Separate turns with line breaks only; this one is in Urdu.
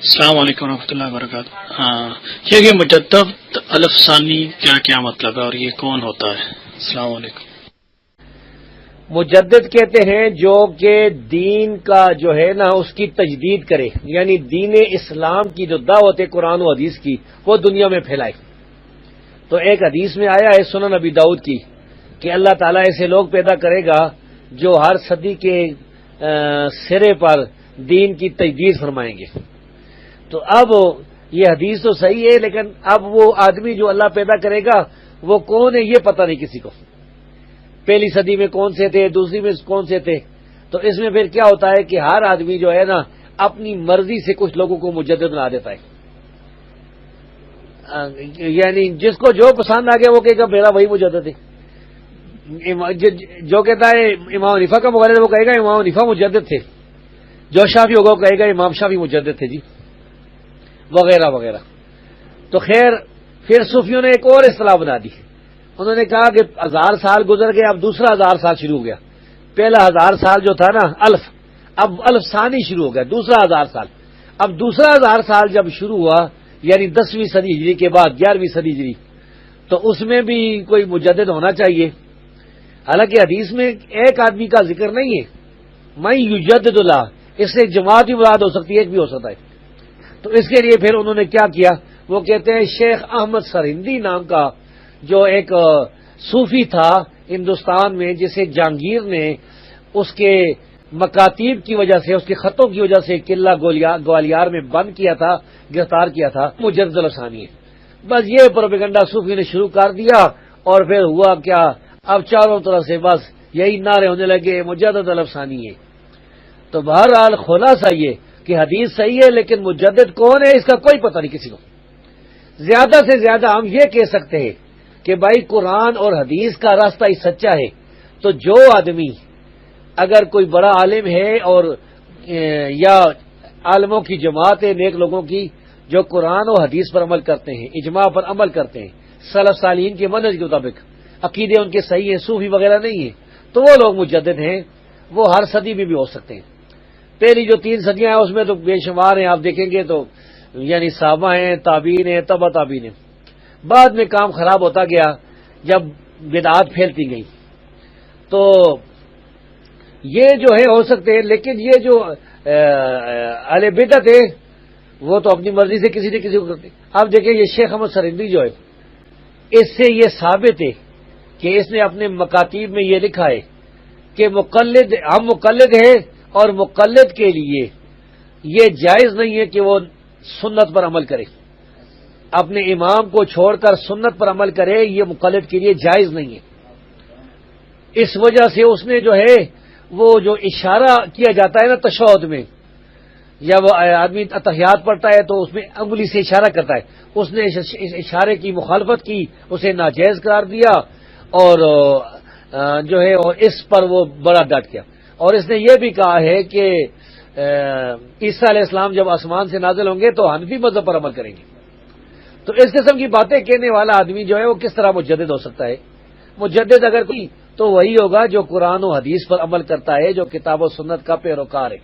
السلام علیکم ورحمۃ اللہ وبرکاتہ۔ یہ مجدد الف ثانی کیا مطلب ہے اور یہ کون ہوتا ہے؟ السلام علیکم۔
مجدد کہتے ہیں جو کہ دین کا جو ہے نا اس کی تجدید کرے، یعنی دین اسلام کی جو دعوت ہے قرآن و حدیث کی وہ دنیا میں پھیلائے۔ تو ایک حدیث میں آیا ہے سنن نبی داؤد کی کہ اللہ تعالیٰ ایسے لوگ پیدا کرے گا جو ہر صدی کے سرے پر دین کی تجدید فرمائیں گے۔ تو اب یہ حدیث تو صحیح ہے، لیکن اب وہ آدمی جو اللہ پیدا کرے گا وہ کون ہے یہ پتہ نہیں کسی کو۔ پہلی صدی میں کون سے تھے، دوسری میں کون سے تھے۔ تو اس میں پھر کیا ہوتا ہے کہ ہر آدمی جو ہے نا اپنی مرضی سے کچھ لوگوں کو مجدد بنا دیتا ہے، یعنی جس کو جو پسند آ گیا وہ کہے گا میرا وہی مجدد ہے۔ جو کہتا ہے امام حنیفہ کا مقلد وہ کہے گا امام حنیفہ مجدد تھے، جو شافعی ہوگا وہ کہے گا امام شافعی مجدد تھے جی، وغیرہ وغیرہ۔ تو خیر پھر صوفیوں نے ایک اور اصطلاح بنا دی، انہوں نے کہا کہ 1000 سال گزر گئے، اب دوسرا 1000 سال شروع ہو گیا۔ پہلا 1000 سال جو تھا نا الف، اب الف ثانی شروع ہو گیا، دوسرا 1000 سال۔ اب دوسرا 1000 سال جب شروع ہوا یعنی 10ویں صدی ہجری کے بعد 11ویں صدی ہجری، تو اس میں بھی کوئی مجدد ہونا چاہیے۔ حالانکہ حدیث میں ایک آدمی کا ذکر نہیں ہے، میں یجدد اللہ، اس سے جماعت بھی مراد ہو سکتی ہے، ایک بھی ہو سکتا ہے۔ تو اس کے لیے پھر انہوں نے کیا کیا، وہ کہتے ہیں شیخ احمد سرہندی نام کا جو ایک صوفی تھا ہندوستان میں، جسے جہانگیر نے اس کے مکاتیب کی وجہ سے، اس کے خطوں کی وجہ سے قلعہ گوالیار میں بند کیا تھا، گرفتار کیا تھا، مجدد الثانی ہے۔ بس یہ پروپیگنڈا صوفی نے شروع کر دیا، اور پھر ہوا کیا، اب چاروں طرف سے بس یہی نعرے ہونے لگے مجدد الثانی ہے۔ تو بہرحال خلاصہ یہ کہ حدیث صحیح ہے، لیکن مجدد کون ہے اس کا کوئی پتہ نہیں کسی کو۔ زیادہ سے زیادہ ہم یہ کہہ سکتے ہیں کہ بھائی قرآن اور حدیث کا راستہ ہی سچا ہے۔ تو جو آدمی اگر کوئی بڑا عالم ہے اور یا عالموں کی جماعت ہے نیک لوگوں کی جو قرآن و حدیث پر عمل کرتے ہیں، اجماع پر عمل کرتے ہیں، سلف صالحین کے منہج کے مطابق، عقیدے ان کے صحیح ہیں، صوفی وغیرہ نہیں ہیں، تو وہ لوگ مجدد ہیں۔ وہ ہر صدی میں بھی ہو سکتے ہیں۔ پہلی جو 3 صدیاں ہیں اس میں تو بے شمار ہیں، آپ دیکھیں گے تو یعنی صحابہ ہیں، تابعین ہیں، تبع تابعین ہیں۔ بعد میں کام خراب ہوتا گیا جب بدعات پھیلتی گئی، تو یہ جو ہے ہو سکتے ہیں، لیکن یہ جو اہل بدعت ہے وہ تو اپنی مرضی سے کسی نہ کسی کو کرتے۔ اب دیکھیں یہ شیخ احمد سرہندی جو ہے، اس سے یہ ثابت ہے کہ اس نے اپنے مکاتیب میں یہ لکھا ہے کہ ہم مقلد ہیں، اور مقلد کے لیے یہ جائز نہیں ہے کہ وہ سنت پر عمل کرے، اپنے امام کو چھوڑ کر سنت پر عمل کرے، یہ مقلد کے لیے جائز نہیں ہے۔ اس وجہ سے اس نے جو ہے وہ جو اشارہ کیا جاتا ہے نا تشہد میں، یا وہ آدمی اتحیات پڑھتا ہے تو اس میں انگلی سے اشارہ کرتا ہے، اس نے اس اشارے کی مخالفت کی، اسے ناجائز قرار دیا، اور جو ہے اور اس پر وہ بڑا ڈٹ گیا۔ اور اس نے یہ بھی کہا ہے کہ عیسیٰ علیہ السلام جب آسمان سے نازل ہوں گے تو حنفی مذہب پر عمل کریں گے۔ تو اس قسم کی باتیں کہنے والا آدمی جو ہے وہ کس طرح مجدد ہو سکتا ہے؟ مجدد اگر کوئی تو وہی ہوگا جو قرآن و حدیث پر عمل کرتا ہے، جو کتاب و سنت کا پیروکار ہے۔